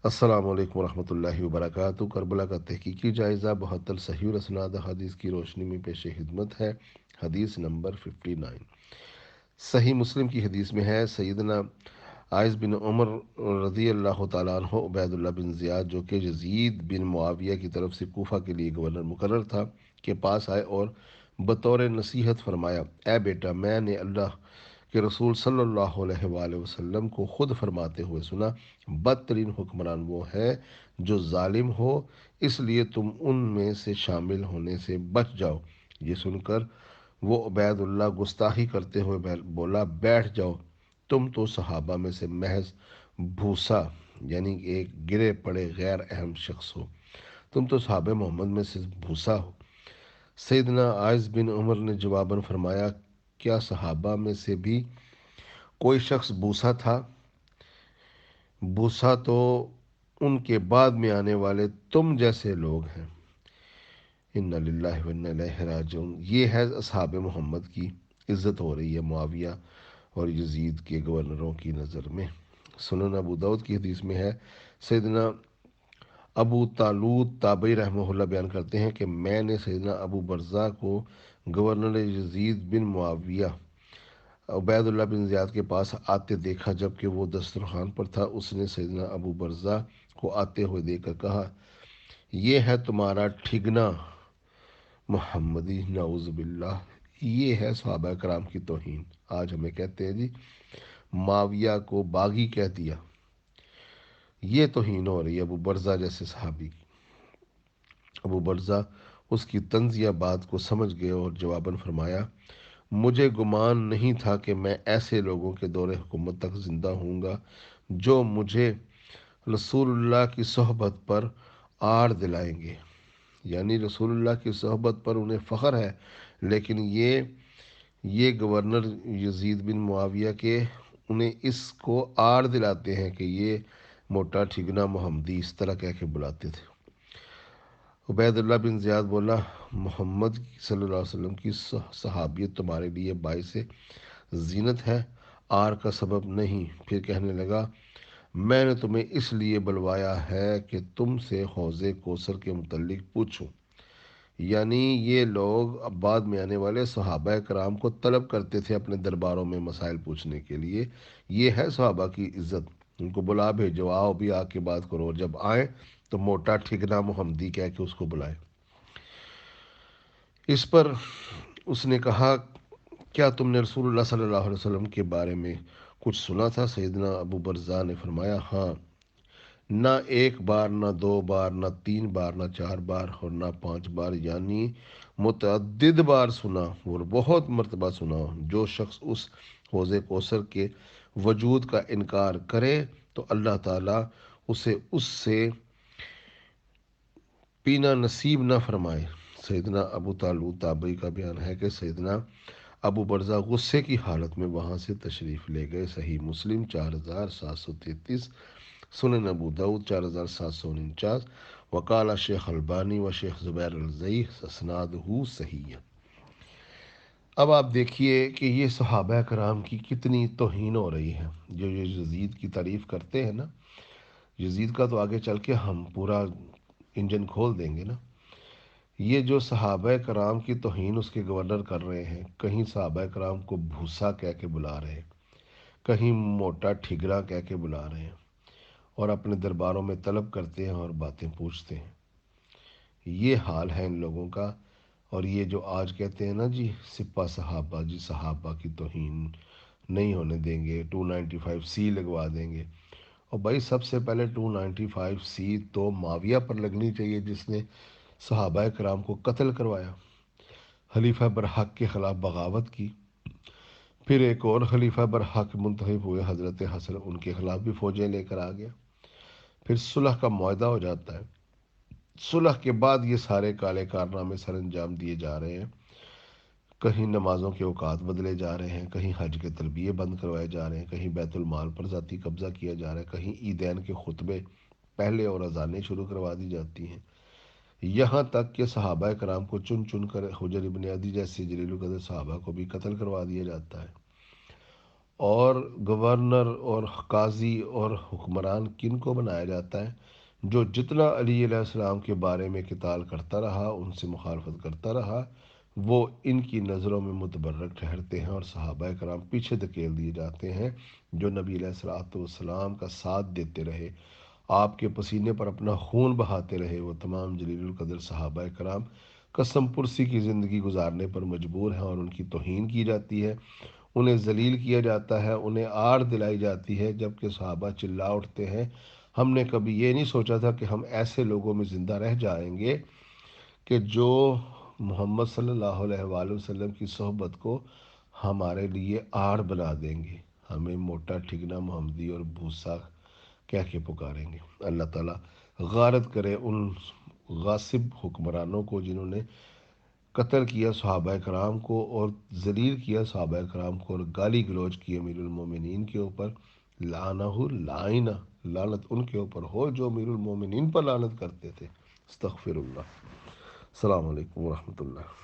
السلام علیکم ورحمۃ اللہ وبرکاتہ۔ کربلا کا تحقیقی جائزہ 72 صحیح الاسناد حدیث کی روشنی میں پیش خدمت ہے۔ حدیث نمبر 59 صحیح مسلم کی حدیث میں ہے، سیدنا عائذ بن عمر رضی اللہ تعالیٰ عنہ عبید اللہ بن زیاد جو کہ یزید بن معاویہ کی طرف سے کوفہ کے لیے گورنر مقرر تھا کے پاس آئے اور بطور نصیحت فرمایا، اے بیٹا، میں نے اللہ کہ رسول صلی اللہ علیہ وآلہ وسلم کو خود فرماتے ہوئے سنا، بدترین حکمران وہ ہے جو ظالم ہو، اس لیے تم ان میں سے شامل ہونے سے بچ جاؤ۔ یہ سن کر وہ عبید اللہ گستاخی کرتے ہوئے بولا، بیٹھ جاؤ، تم تو صحابہ میں سے محض بھوسا یعنی ایک گرے پڑے غیر اہم شخص ہو، تم تو صحابہ محمد میں سے بھوسا ہو۔ سیدنا عائذ بن عمر نے جواباً فرمایا، کیا صحابہ میں سے بھی کوئی شخص بوسا تھا؟ بوسا تو ان کے بعد میں آنے والے تم جیسے لوگ ہیں۔ انا للہ و انا الیہ راجعون۔ یہ ہے اصحاب محمد کی عزت ہو رہی ہے معاویہ اور یزید کے گورنروں کی نظر میں۔ سنن ابو داؤد کی حدیث میں ہے، سیدنا ابو طالوت تابعی رحمہ اللہ بیان کرتے ہیں کہ میں نے سیدنا ابو برزہ کو گورنر یزید بن معاویہ عبید اللہ بن زیاد کے پاس آتے دیکھا، جب کہ وہ دسترخوان پر تھا۔ اس نے سیدنا ابو برزہ کو آتے ہوئے دیکھ کر کہا، یہ ہے تمہارا ٹھگنا محمدی، نعوذ باللہ۔ یہ ہے صحابہ کرام کی توہین۔ آج ہمیں کہتے ہیں جی معاویہ کو باغی کہہ دیا، یہ توہین ہو رہی ہے ابو برزہ جیسے صحابی کی۔ ابو برزہ اس کی طنزیہ بات کو سمجھ گئے اور جواباً فرمایا، مجھے گمان نہیں تھا کہ میں ایسے لوگوں کے دور حکومت تک زندہ ہوں گا جو مجھے رسول اللہ کی صحبت پر آڑ دلائیں گے۔ یعنی رسول اللہ کی صحبت پر انہیں فخر ہے، لیکن یہ گورنر یزید بن معاویہ کے انہیں اس کو آڑ دلاتے ہیں کہ یہ موٹا ٹھگنا محمدی، اس طرح کہہ کے بلاتے تھے۔ عبید اللہ بن زیاد بولا، محمد صلی اللہ علیہ وسلم کی صحابیت تمہارے لیے باعث زینت ہے، آر کا سبب نہیں۔ پھر کہنے لگا، میں نے تمہیں اس لیے بلوایا ہے کہ تم سے حوض کوثر کے متعلق پوچھوں۔ یعنی یہ لوگ اب بعد میں آنے والے صحابہ کرام کو طلب کرتے تھے اپنے درباروں میں مسائل پوچھنے کے لیے۔ یہ ہے صحابہ کی عزت، ان کو بلا بھیجو، آؤ بھی آ کے بات کرو، جب آئیں تو موٹا ٹھگنا محمدی کہہ کے اس کو بلائے۔ اس پر اس نے کہا، کیا تم نے رسول اللہ صلی اللہ علیہ وسلم کے بارے میں کچھ سنا تھا؟ سیدنا ابو برزہ نے فرمایا، ہاں، نہ ایک بار، نہ دو بار، نہ تین بار، نہ چار بار اور نہ پانچ بار، یعنی متعدد بار سنا اور بہت مرتبہ سنا۔ جو شخص اس حوض کوثر کے وجود کا انکار کرے تو اللہ تعالیٰ اسے اس سے پینا نصیب نہ فرمائے۔ سیدنا ابو طالوت تابعی کا بیان ہے کہ سیدنا ابو برزہ غصے کی حالت میں وہاں سے تشریف لے گئے۔ صحیح مسلم 4733، سنن ابو داؤد 4749، وقال شیخ البانی و شیخ زبیر الزئی اسنادہ صحیح۔ اب آپ دیکھیے کہ یہ صحابہ کرام کی کتنی توہین ہو رہی ہے۔ جو یہ یزید کی تعریف کرتے ہیں نا، یزید کا تو آگے چل کے ہم پورا انجن کھول دیں گے نا۔ یہ جو صحابہ کرام کی توہین اس کے گورنر کر رہے ہیں، کہیں صحابہ کرام کو بھوسا کہہ کے بلا رہے ہیں، کہیں موٹا ٹھگرا کہہ کے بلا رہے ہیں، اور اپنے درباروں میں طلب کرتے ہیں اور باتیں پوچھتے ہیں۔ یہ حال ہے ان لوگوں کا۔ اور یہ جو آج کہتے ہیں نا جی سپہ صحابہ، جی صحابہ کی توہین نہیں ہونے دیں گے، 295C لگوا دیں گے۔ اور بھائی سب سے پہلے 295C تو معاویہ پر لگنی چاہیے جس نے صحابہ کرام کو قتل کروایا، خلیفہ برحق کے خلاف بغاوت کی۔ پھر ایک اور خلیفہ برحق منتخب ہوئے حضرت حسن، ان کے خلاف بھی فوجیں لے کر آ گیا۔ پھر صلح کا معاہدہ ہو جاتا ہے، صلح کے بعد یہ سارے کالے کارنامے سر انجام دیے جا رہے ہیں۔ کہیں نمازوں کے اوقات بدلے جا رہے ہیں، کہیں حج کے تلبیے بند کروائے جا رہے ہیں، کہیں بیت المال پر ذاتی قبضہ کیا جا رہا ہے، کہیں عیدین کے خطبے پہلے اور اذانیں شروع کروا دی جاتی ہیں، یہاں تک کہ صحابہ کرام کو چن چن کر حجر ابن عدی جیسے جلیل القدر صحابہ کو بھی قتل کروا دیا جاتا ہے۔ اور گورنر اور قاضی اور حکمران کن کو بنایا جاتا ہے؟ جو جتنا علی علیہ السلام کے بارے میں قتال کرتا رہا، ان سے مخالفت کرتا رہا، وہ ان کی نظروں میں متبرک ٹھہرتے ہیں اور صحابہ کرام پیچھے دھکیل دیے جاتے ہیں۔ جو نبی علیہ الصلوۃ والسلام کا ساتھ دیتے رہے، آپ کے پسینے پر اپنا خون بہاتے رہے، وہ تمام جلیل القدر صحابہ کرام قسم پرسی کی زندگی گزارنے پر مجبور ہیں، اور ان کی توہین کی جاتی ہے، انہیں ذلیل کیا جاتا ہے، انہیں آڑ دلائی جاتی ہے، جبکہ صحابہ چلا اٹھتے ہیں: ہم نے کبھی یہ نہیں سوچا تھا کہ ہم ایسے لوگوں میں زندہ رہ جائیں گے کہ جو محمد صلی اللہ علیہ وآلہ وسلم کی صحبت کو ہمارے لیے آڑ بنا دیں گے، ہمیں موٹا ٹھگنا محمدی اور بھوسا کہہ کے پکاریں گے۔ اللہ تعالیٰ غارت کرے ان غاصب حکمرانوں کو جنہوں نے قتل کیا صحابہ کرام کو اور ذلیل کیا صحابہ کرام کو اور گالی گلوچ کی امیر المومنین کے اوپر۔ لعنہ لائنہ، لعنت ان کے اوپر ہو جو امیر المومنین پر لعنت کرتے تھے۔ استغفر اللہ۔ السلام علیکم ورحمۃ اللہ۔